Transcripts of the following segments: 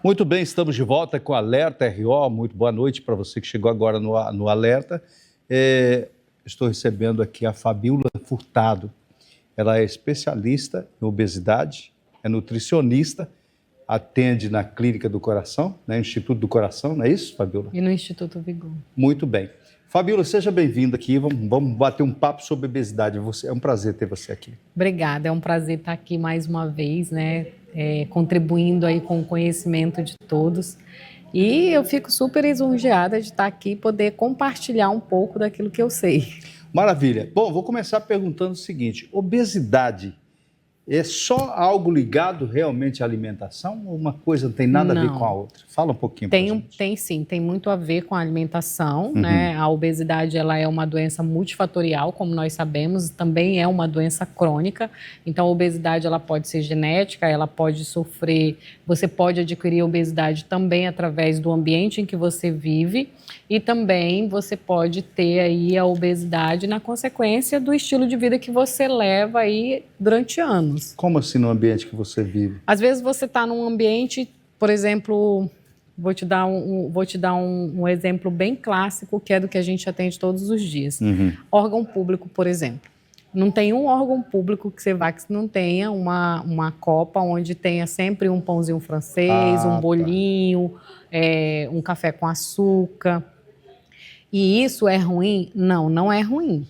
Muito bem, estamos de volta com o Alerta RO. Muito boa noite para você que chegou agora no Alerta. Estou recebendo aqui a Fabíola Furtado. Ela é especialista em obesidade, é nutricionista, atende na Clínica do Coração, né, Instituto do Coração, não é isso, Fabíola? E no Instituto Vigor. Muito bem. Fabíola, seja bem-vinda aqui. Vamos bater um papo sobre obesidade. É um prazer ter você aqui. Obrigada, é um prazer estar aqui mais uma vez, né? Contribuindo aí com o conhecimento de todos. E eu fico super lisonjeada de estar aqui e poder compartilhar um pouco daquilo que eu sei. Maravilha. Bom, vou começar perguntando o seguinte: obesidade é só algo ligado realmente à alimentação ou uma coisa não tem nada a ver com a outra? Fala um pouquinho pra gente. Tem sim, tem muito a ver com a alimentação, né? A obesidade, ela é uma doença multifatorial, como nós sabemos, também é uma doença crônica. Então, a obesidade, ela pode ser genética, ela pode sofrer, você pode adquirir obesidade também através do ambiente em que você vive e também você pode ter aí a obesidade na consequência do estilo de vida que você leva aí durante anos. Como assim no ambiente que você vive? Às vezes você está num ambiente, por exemplo, vou te dar um exemplo bem clássico, que é do que a gente atende todos os dias. Órgão público, por exemplo. Não tem um órgão público que você vá que não tenha uma copa onde tenha sempre um pãozinho francês, um bolinho, um café com açúcar. E isso é ruim? Não, não é ruim.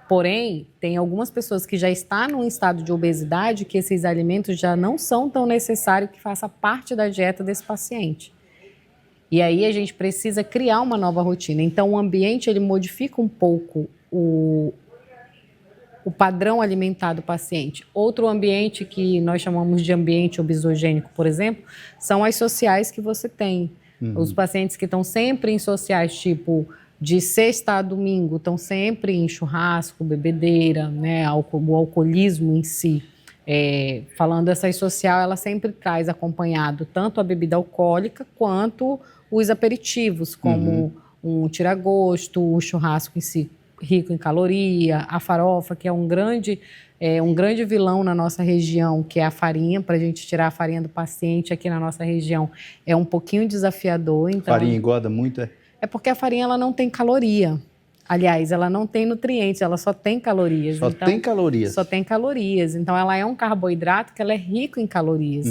Porém, tem algumas pessoas que já estão num estado de obesidade que esses alimentos já não são tão necessários que faça parte da dieta desse paciente. E aí a gente precisa criar uma nova rotina. Então, o ambiente, ele modifica um pouco o padrão alimentar do paciente. Outro ambiente que nós chamamos de ambiente obesogênico, por exemplo, são as sociais que você tem. Os pacientes que estão sempre em sociais, tipo de sexta a domingo, estão sempre em churrasco, bebedeira, né, o alcoolismo em si. Falando dessa social, ela sempre traz acompanhado tanto a bebida alcoólica quanto os aperitivos, como um tira-gosto, o churrasco em si rico em caloria, a farofa, que é um grande vilão na nossa região, que é a farinha. Para a gente tirar a farinha do paciente aqui na nossa região é um pouquinho desafiador. Então, farinha engorda muito? É porque a farinha ela não tem caloria. Aliás, ela não tem nutrientes, ela só tem calorias. Só tem calorias? Só tem calorias. Então, ela é um carboidrato que ela é rico em calorias.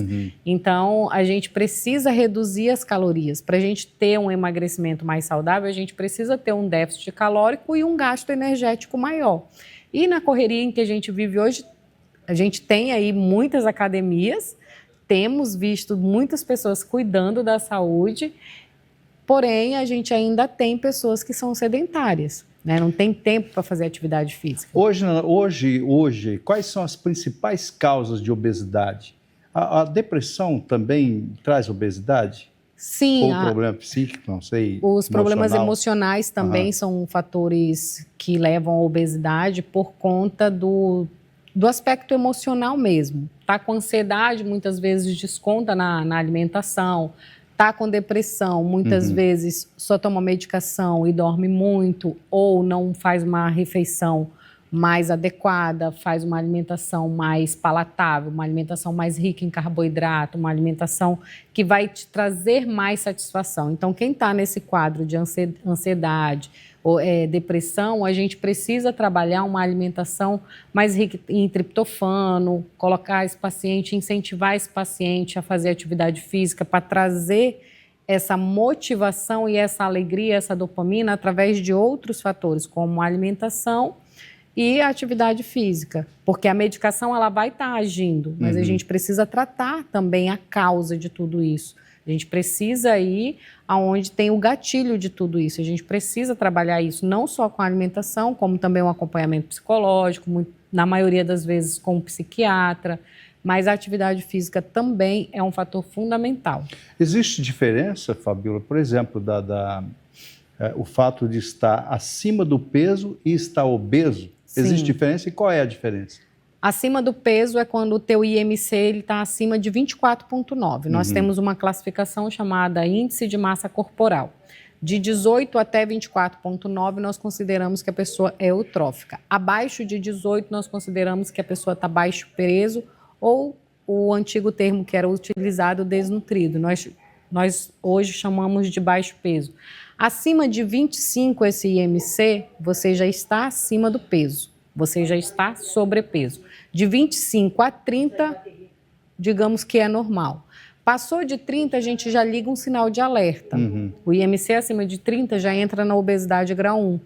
Então, a gente precisa reduzir as calorias. Para a gente ter um emagrecimento mais saudável, a gente precisa ter um déficit calórico e um gasto energético maior. E na correria em que a gente vive hoje, a gente tem aí muitas academias, temos visto muitas pessoas cuidando da saúde, porém, a gente ainda tem pessoas que são sedentárias, né? Não tem tempo para fazer atividade física. Hoje, quais são as principais causas de obesidade? A depressão também traz obesidade? Sim. Ou problema psíquico, não sei. Os problemas emocionais também são fatores que levam à obesidade por conta do aspecto emocional mesmo. Tá com ansiedade, muitas vezes desconta na alimentação. Está com depressão, muitas vezes só toma medicação e dorme muito, ou não faz uma refeição mais adequada, faz uma alimentação mais palatável, uma alimentação mais rica em carboidrato, uma alimentação que vai te trazer mais satisfação. Então, quem está nesse quadro de ansiedade ou depressão, a gente precisa trabalhar uma alimentação mais rica em triptofano, colocar esse paciente, incentivar esse paciente a fazer atividade física para trazer essa motivação e essa alegria, essa dopamina através de outros fatores, como a alimentação e a atividade física, porque a medicação ela vai estar agindo, mas a gente precisa tratar também a causa de tudo isso. A gente precisa ir aonde tem o gatilho de tudo isso. A gente precisa trabalhar isso não só com a alimentação, como também um acompanhamento psicológico, na maioria das vezes com o psiquiatra, mas a atividade física também é um fator fundamental. Existe diferença, Fabíola, por exemplo, o fato de estar acima do peso e estar obeso? Sim. Existe diferença e qual é a diferença? Acima do peso é quando o teu IMC está acima de 24,9. Nós temos uma classificação chamada Índice de Massa Corporal. De 18 até 24,9 nós consideramos que a pessoa é eutrófica. Abaixo de 18 nós consideramos que a pessoa está baixo peso ou o antigo termo que era utilizado, desnutrido. Nós hoje chamamos de baixo peso. Acima de 25 esse IMC, você já está acima do peso, você já está sobrepeso. De 25 a 30, digamos que é normal. Passou de 30, a gente já liga um sinal de alerta. O IMC acima de 30 já entra na obesidade grau 1.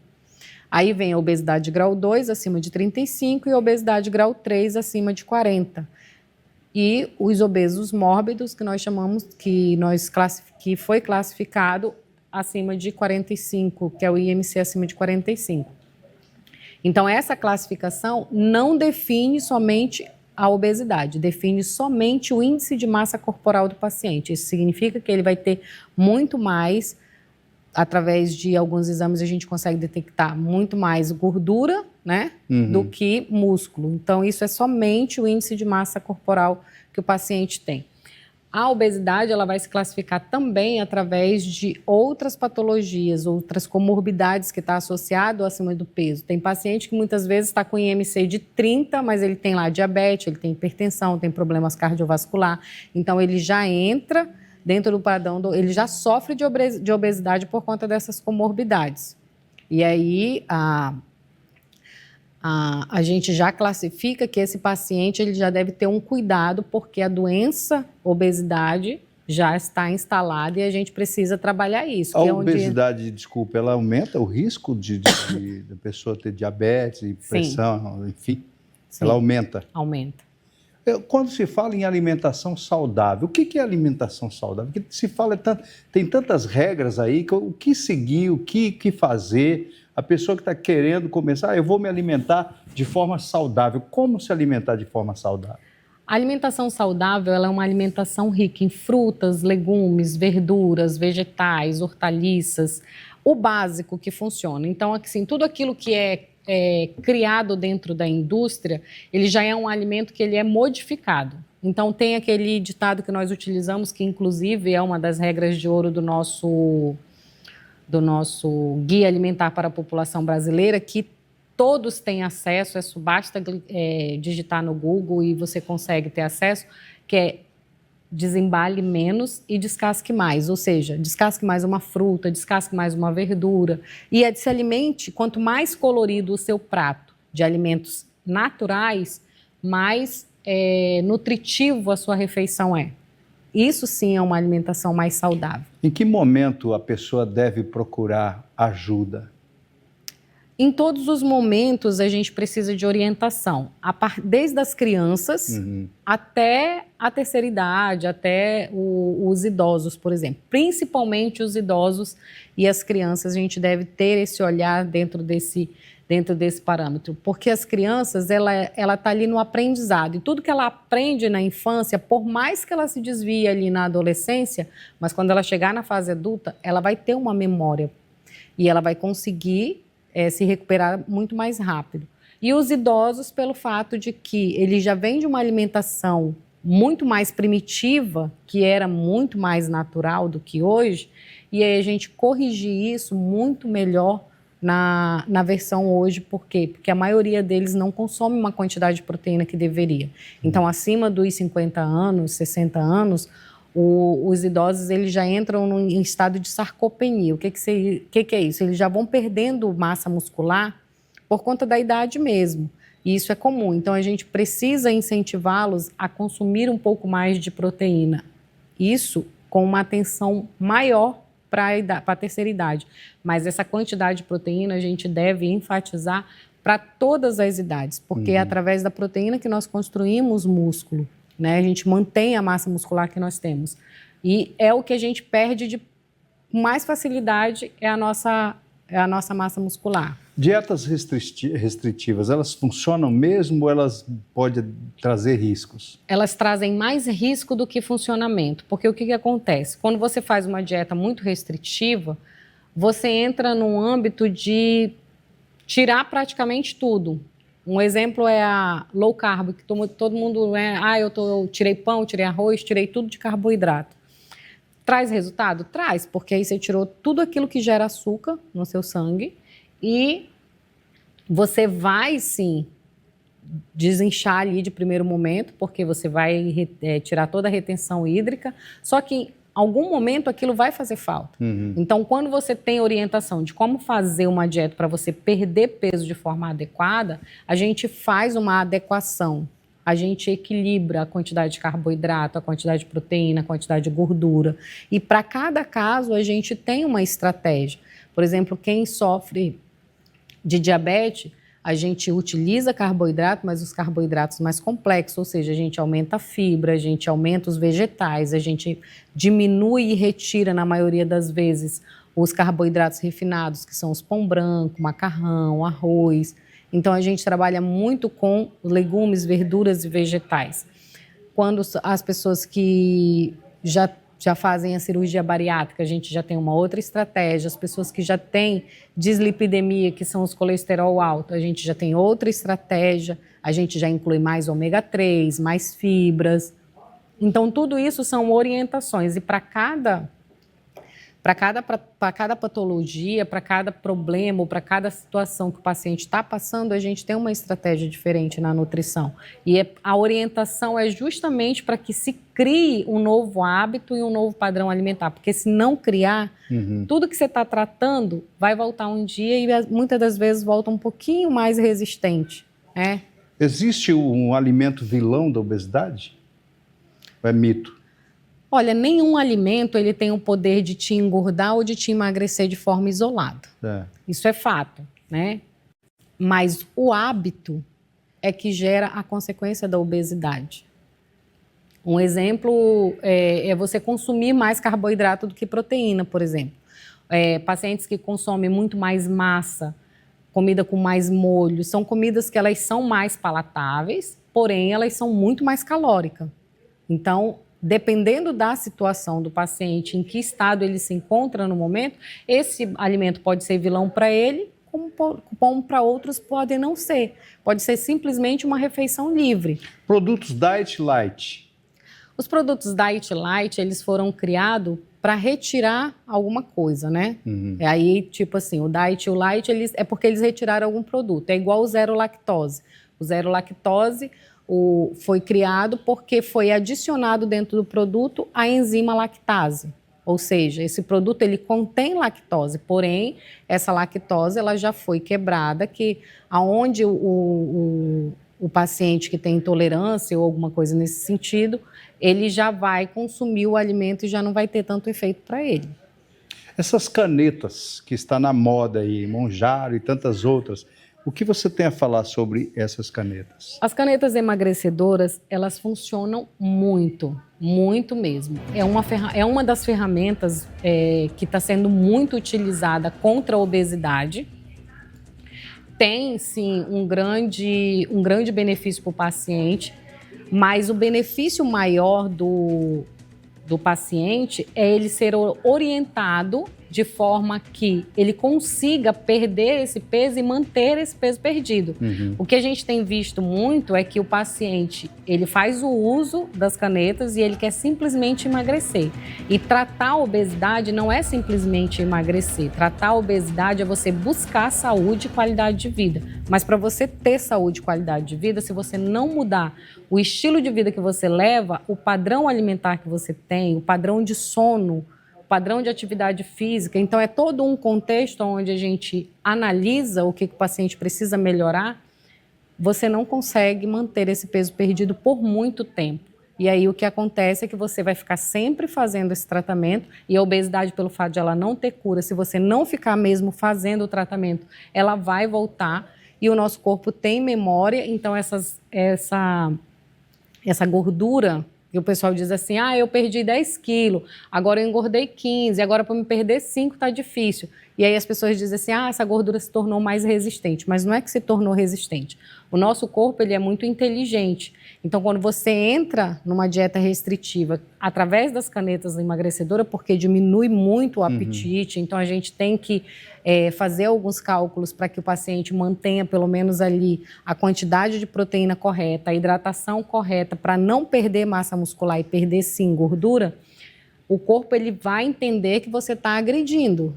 Aí vem a obesidade grau 2, acima de 35, e a obesidade grau 3, acima de 40. E os obesos mórbidos, que nós chamamos, que foi classificado acima de 45, que é o IMC acima de 45. Então, essa classificação não define somente a obesidade, define somente o índice de massa corporal do paciente. Isso significa que ele vai ter muito mais, através de alguns exames a gente consegue detectar muito mais gordura, né, do que músculo. Então, isso é somente o índice de massa corporal que o paciente tem. A obesidade, ela vai se classificar também através de outras patologias, outras comorbidades que está associado ao acima do peso. Tem paciente que muitas vezes está com IMC de 30, mas ele tem lá diabetes, ele tem hipertensão, tem problemas cardiovasculares. Então, ele já entra dentro do padrão, ele já sofre de obesidade por conta dessas comorbidades. E aí, a gente já classifica que esse paciente ele já deve ter um cuidado, porque a doença obesidade já está instalada e a gente precisa trabalhar isso. A obesidade, desculpa, ela aumenta o risco da pessoa ter diabetes, pressão, enfim? Sim. Ela aumenta? Aumenta. Quando se fala em alimentação saudável, o que é alimentação saudável? Porque se fala, tem tantas regras aí, o que seguir, o que fazer. A pessoa que está querendo começar, eu vou me alimentar de forma saudável. Como se alimentar de forma saudável? A alimentação saudável ela é uma alimentação rica em frutas, legumes, verduras, vegetais, hortaliças, o básico que funciona. Então, assim, tudo aquilo que é criado dentro da indústria, ele já é um alimento que ele é modificado. Então, tem aquele ditado que nós utilizamos, que inclusive é uma das regras de ouro do nosso Guia Alimentar para a População Brasileira, que todos têm acesso, basta digitar no Google e você consegue ter acesso, que é desembale menos e descasque mais, ou seja, descasque mais uma fruta, descasque mais uma verdura e se alimente, quanto mais colorido o seu prato de alimentos naturais, mais nutritivo a sua refeição é. Isso sim é uma alimentação mais saudável. Em que momento a pessoa deve procurar ajuda? Em todos os momentos a gente precisa de orientação, desde as crianças até a terceira idade, até os idosos, por exemplo. Principalmente os idosos e as crianças, a gente deve ter esse olhar dentro desse parâmetro, porque as crianças, ela está ali no aprendizado, e tudo que ela aprende na infância, por mais que ela se desvie ali na adolescência, mas quando ela chegar na fase adulta, ela vai ter uma memória, e ela vai conseguir se recuperar muito mais rápido. E os idosos, pelo fato de que ele já vem de uma alimentação muito mais primitiva, que era muito mais natural do que hoje, e aí a gente corrigir isso muito melhor na versão hoje. Por quê? Porque a maioria deles não consome uma quantidade de proteína que deveria. Então, acima dos 50 anos, 60 anos, os idosos eles já entram em estado de sarcopenia. O que é isso? Eles já vão perdendo massa muscular por conta da idade mesmo. E isso é comum. Então, a gente precisa incentivá-los a consumir um pouco mais de proteína. Isso com uma atenção maior para a terceira idade. Mas essa quantidade de proteína a gente deve enfatizar para todas as idades, porque é através da proteína que nós construímos músculo. Né? A gente mantém a massa muscular que nós temos. E é o que a gente perde com mais facilidade, é a nossa massa muscular. Dietas restritivas, elas funcionam mesmo ou elas podem trazer riscos? Elas trazem mais risco do que funcionamento, porque o que acontece? Quando você faz uma dieta muito restritiva, você entra num âmbito de tirar praticamente tudo. Um exemplo é a low carb, que todo mundo eu tirei pão, tirei arroz, tirei tudo de carboidrato. Traz resultado? Traz, porque aí você tirou tudo aquilo que gera açúcar no seu sangue e você vai, sim, desinchar ali de primeiro momento, porque você vai tirar toda a retenção hídrica, só que em algum momento aquilo vai fazer falta. Então, quando você tem orientação de como fazer uma dieta para você perder peso de forma adequada, a gente faz uma adequação. A gente equilibra a quantidade de carboidrato, a quantidade de proteína, a quantidade de gordura. E para cada caso, a gente tem uma estratégia. Por exemplo, quem sofre de diabetes, a gente utiliza carboidrato, mas os carboidratos mais complexos, ou seja, a gente aumenta a fibra, a gente aumenta os vegetais, a gente diminui e retira, na maioria das vezes, os carboidratos refinados, que são os pão branco, macarrão, arroz. Então, a gente trabalha muito com legumes, verduras e vegetais. Quando as pessoas que já fazem a cirurgia bariátrica, a gente já tem uma outra estratégia. As pessoas que já têm dislipidemia, que são os colesterol alto, a gente já tem outra estratégia. A gente já inclui mais ômega 3, mais fibras. Então, tudo isso são orientações. E para cada patologia, para cada problema, ou para cada situação que o paciente está passando, a gente tem uma estratégia diferente na nutrição. E a orientação é justamente para que se crie um novo hábito e um novo padrão alimentar. Porque se não criar, tudo que você está tratando vai voltar um dia e muitas das vezes volta um pouquinho mais resistente. Né? Existe um alimento vilão da obesidade? Ou é mito? Olha, nenhum alimento ele tem o poder de te engordar ou de te emagrecer de forma isolada. Isso é fato, né? Mas o hábito é que gera a consequência da obesidade. Um exemplo é você consumir mais carboidrato do que proteína, por exemplo. Pacientes que consomem muito mais massa, comida com mais molho, são comidas que elas são mais palatáveis, porém elas são muito mais calóricas. Então, dependendo da situação do paciente, em que estado ele se encontra no momento, esse alimento pode ser vilão para ele, como para outros pode não ser. Pode ser simplesmente uma refeição livre. Produtos Diet Light. Os produtos Diet Light, eles foram criados para retirar alguma coisa, né? Aí, tipo assim, o Diet e o Light, é porque eles retiraram algum produto. É igual o zero lactose. O zero lactose foi criado porque foi adicionado dentro do produto a enzima lactase. Ou seja, esse produto ele contém lactose, porém, essa lactose ela já foi quebrada, que aonde o paciente que tem intolerância ou alguma coisa nesse sentido, ele já vai consumir o alimento e já não vai ter tanto efeito para ele. Essas canetas que está na moda aí, Mounjaro e tantas outras, o que você tem a falar sobre essas canetas? As canetas emagrecedoras, elas funcionam muito, muito mesmo. É uma das ferramentas que está sendo muito utilizada contra a obesidade. Tem, sim, um grande benefício para o paciente, mas o benefício maior do paciente é ele ser orientado de forma que ele consiga perder esse peso e manter esse peso perdido. O que a gente tem visto muito é que o paciente, ele faz o uso das canetas e ele quer simplesmente emagrecer. E tratar a obesidade não é simplesmente emagrecer. Tratar a obesidade é você buscar saúde e qualidade de vida. Mas para você ter saúde e qualidade de vida, se você não mudar o estilo de vida que você leva, o padrão alimentar que você tem, o padrão de sono, padrão de atividade física, então é todo um contexto onde a gente analisa o que o paciente precisa melhorar, você não consegue manter esse peso perdido por muito tempo. E aí o que acontece é que você vai ficar sempre fazendo esse tratamento e a obesidade, pelo fato de ela não ter cura, se você não ficar mesmo fazendo o tratamento, ela vai voltar e o nosso corpo tem memória, então essa gordura, e o pessoal diz assim, eu perdi 10 quilos, agora eu engordei 15, agora para me perder 5 está difícil. E aí as pessoas dizem assim, essa gordura se tornou mais resistente. Mas não é que se tornou resistente. O nosso corpo ele é muito inteligente. Então, quando você entra numa dieta restritiva, através das canetas emagrecedoras, porque diminui muito o apetite, então a gente tem que fazer alguns cálculos para que o paciente mantenha pelo menos ali a quantidade de proteína correta, a hidratação correta, para não perder massa muscular e perder sim gordura, o corpo ele vai entender que você está agredindo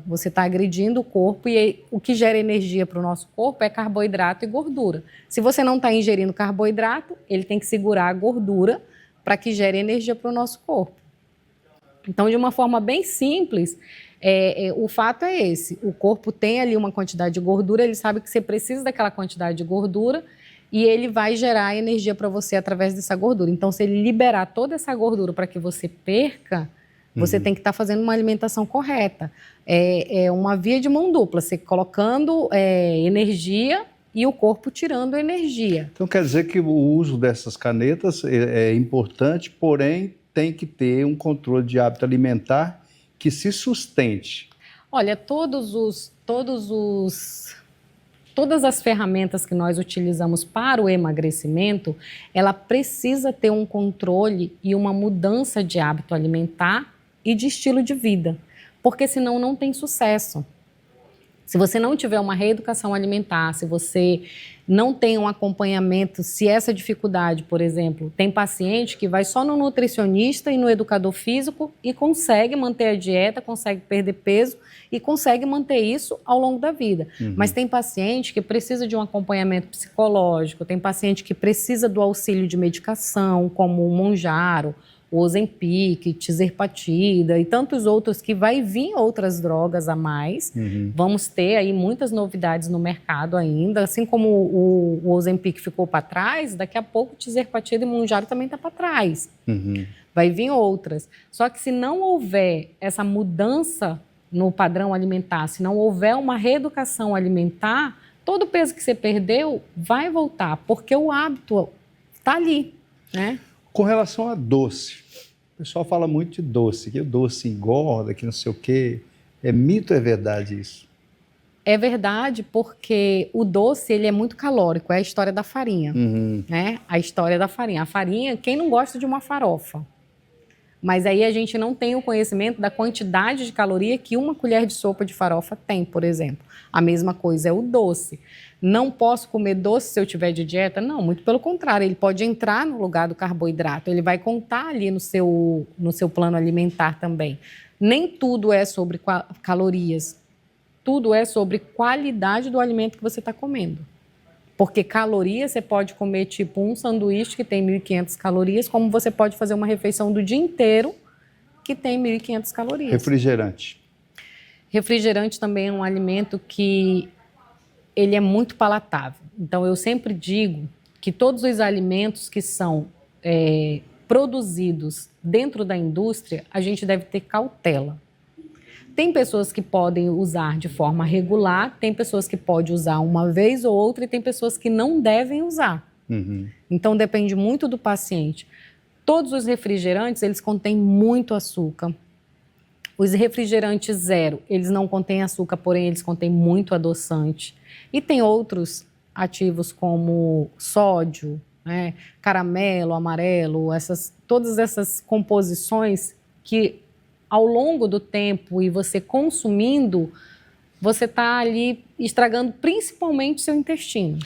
o corpo e aí, o que gera energia para o nosso corpo é carboidrato e gordura. Se você não está ingerindo carboidrato, ele tem que segurar a gordura para que gere energia para o nosso corpo. Então, de uma forma bem simples, o fato é esse, o corpo tem ali uma quantidade de gordura, ele sabe que você precisa daquela quantidade de gordura e ele vai gerar energia para você através dessa gordura. Então, se ele liberar toda essa gordura para que você perca, você tem que estar fazendo uma alimentação correta. É uma via de mão dupla, você colocando energia e o corpo tirando energia. Então quer dizer que o uso dessas canetas é importante, porém tem que ter um controle de hábito alimentar que se sustente. Olha, todas as ferramentas que nós utilizamos para o emagrecimento, ela precisa ter um controle e uma mudança de hábito alimentar e de estilo de vida, porque senão não tem sucesso. Se você não tiver uma reeducação alimentar, se você não tem um acompanhamento, se essa dificuldade, por exemplo, tem paciente que vai só no nutricionista e no educador físico e consegue manter a dieta, consegue perder peso e consegue manter isso ao longo da vida. Mas tem paciente que precisa de um acompanhamento psicológico, tem paciente que precisa do auxílio de medicação, como o Mounjaro, o Ozempic, Tirzepatida e tantos outros que vai vir outras drogas a mais. Vamos ter aí muitas novidades no mercado ainda, assim como o Ozempic ficou para trás, daqui a pouco Tirzepatida e Mounjaro também está para trás. Vai vir outras. Só que se não houver essa mudança no padrão alimentar, se não houver uma reeducação alimentar, todo o peso que você perdeu vai voltar, porque o hábito está ali, né? Com relação a doce, o pessoal fala muito de doce, que o doce engorda, que não sei o quê. É mito ou é verdade isso? É verdade, porque o doce ele é muito calórico, é a história da farinha, né? A história da farinha. A farinha, quem não gosta de uma farofa? Mas aí a gente não tem o conhecimento da quantidade de caloria que uma colher de sopa de farofa tem, por exemplo. A mesma coisa é o doce. Não posso comer doce se eu tiver de dieta? Não, muito pelo contrário, ele pode entrar no lugar do carboidrato, ele vai contar ali no seu plano alimentar também. Nem tudo é sobre calorias, tudo é sobre qualidade do alimento que você está comendo. Porque calorias, você pode comer tipo um sanduíche que tem 1.500 calorias, como você pode fazer uma refeição do dia inteiro que tem 1.500 calorias. Refrigerante. Refrigerante também é um alimento que ele é muito palatável. Então, eu sempre digo que todos os alimentos que são produzidos dentro da indústria, a gente deve ter cautela. Tem pessoas que podem usar de forma regular, tem pessoas que podem usar uma vez ou outra e tem pessoas que não devem usar. Então, depende muito do paciente. Todos os refrigerantes, eles contêm muito açúcar. Os refrigerantes zero, eles não contêm açúcar, porém eles contêm muito adoçante. E tem outros ativos como sódio, né, caramelo, amarelo, todas essas composições que ao longo do tempo e você consumindo, você está ali estragando principalmente seu intestino.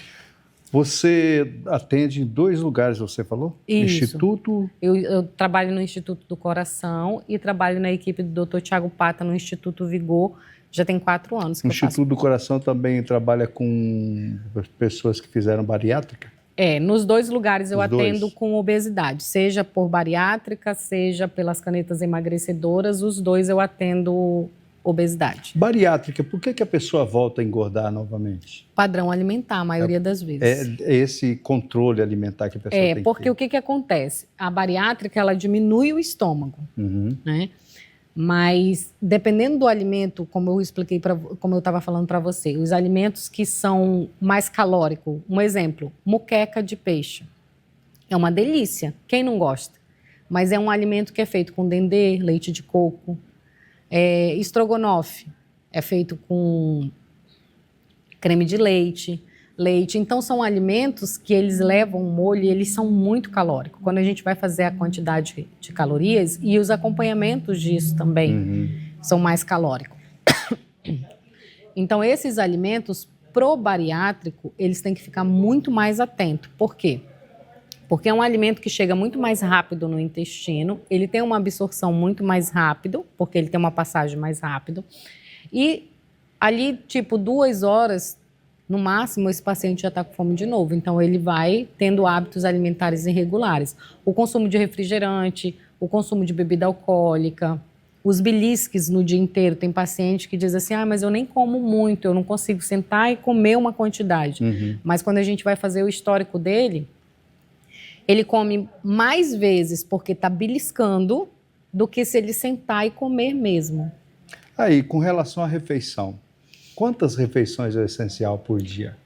Você atende em 2 lugares, você falou? Isso. Instituto? Eu trabalho no Instituto do Coração e trabalho na equipe do Dr. Tiago Pata no Instituto Vigor. Já tem 4 anos que O eu faço. Instituto do Coração também trabalha com pessoas que fizeram bariátrica? Nos 2 lugares eu Os atendo dois. com obesidade, seja por bariátrica, seja pelas canetas emagrecedoras, os 2 eu atendo obesidade. Bariátrica, por que a pessoa volta a engordar novamente? Padrão alimentar, a maioria das vezes. É esse controle alimentar que a pessoa tem que Porque ter. o que acontece? A bariátrica, ela diminui o estômago, né? Mas dependendo do alimento, como eu expliquei, como eu estava falando para você, os alimentos que são mais calóricos, um exemplo, moqueca de peixe. É uma delícia, quem não gosta? Mas é um alimento que é feito com dendê, leite de coco. Estrogonofe é feito com creme de leite. Então, são alimentos que eles levam um molho e eles são muito calóricos. Quando a gente vai fazer a quantidade de calorias e os acompanhamentos disso também são mais calóricos. Então, esses alimentos pro bariátrico, eles têm que ficar muito mais atentos. Por quê? Porque é um alimento que chega muito mais rápido no intestino, ele tem uma absorção muito mais rápido, porque ele tem uma passagem mais rápido. E ali, tipo, 2 horas, no máximo, esse paciente já está com fome de novo. Então, ele vai tendo hábitos alimentares irregulares. O consumo de refrigerante, o consumo de bebida alcoólica, os belisques no dia inteiro. Tem paciente que diz assim, mas eu nem como muito, eu não consigo sentar e comer uma quantidade. Mas quando a gente vai fazer o histórico dele, ele come mais vezes porque está beliscando do que se ele sentar e comer mesmo. Aí, com relação à refeição, quantas refeições é essencial por dia?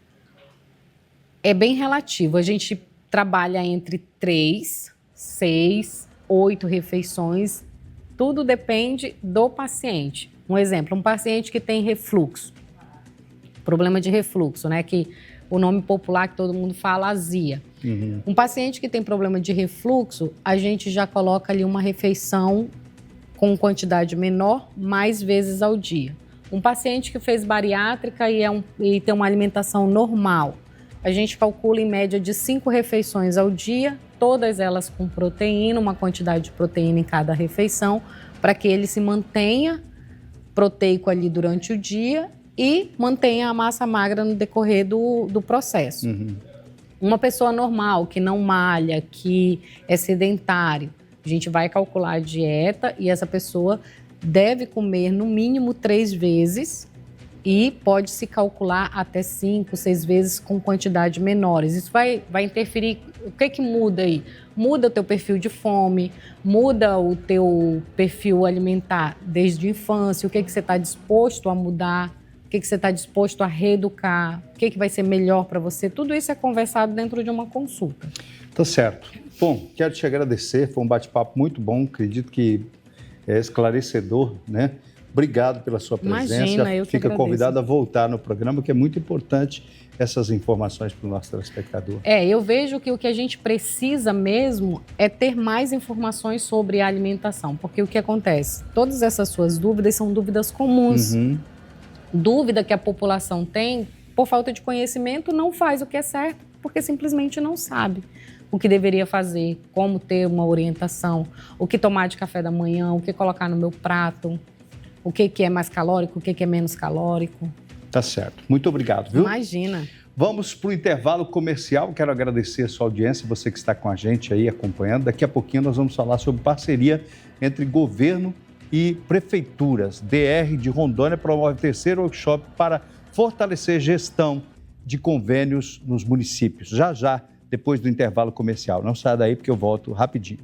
É bem relativo. A gente trabalha entre 3, 6, 8 refeições. Tudo depende do paciente. Um exemplo, um paciente que tem refluxo, problema de refluxo, né? Que o nome popular que todo mundo fala, azia. Um paciente que tem problema de refluxo, a gente já coloca ali uma refeição com quantidade menor, mais vezes ao dia. Um paciente que fez bariátrica e tem uma alimentação normal, a gente calcula em média de 5 refeições ao dia, todas elas com proteína, uma quantidade de proteína em cada refeição, para que ele se mantenha proteico ali durante o dia e mantenha a massa magra no decorrer do processo. Uma pessoa normal, que não malha, que é sedentário, a gente vai calcular a dieta e essa pessoa deve comer no mínimo 3 vezes e pode se calcular até 5, 6 vezes com quantidade menores. Isso vai interferir. O que muda aí? Muda o teu perfil de fome, muda o teu perfil alimentar desde a infância, o que você está disposto a mudar, o que você está disposto a reeducar, o que vai ser melhor para você. Tudo isso é conversado dentro de uma consulta. Tá certo. Bom, quero te agradecer, foi um bate-papo muito bom, acredito que é esclarecedor, né? Obrigado pela sua presença. Imagina, eu que Fica agradeço. convidado a voltar no programa, que é muito importante essas informações para o nosso telespectador. Eu vejo que o que a gente precisa mesmo é ter mais informações sobre a alimentação, porque o que acontece? Todas essas suas dúvidas são dúvidas comuns. Dúvida que a população tem, por falta de conhecimento, não faz o que é certo, porque simplesmente não sabe o que deveria fazer, como ter uma orientação, o que tomar de café da manhã, o que colocar no meu prato, o que é mais calórico, o que é menos calórico. Tá certo. Muito obrigado, viu? Imagina. Vamos para o intervalo comercial. Quero agradecer a sua audiência, você que está com a gente aí acompanhando. Daqui a pouquinho nós vamos falar sobre parceria entre governo e prefeituras. DR de Rondônia promove o 3º workshop para fortalecer gestão de convênios nos municípios. Já, depois do intervalo comercial. Não saia daí porque eu volto rapidinho.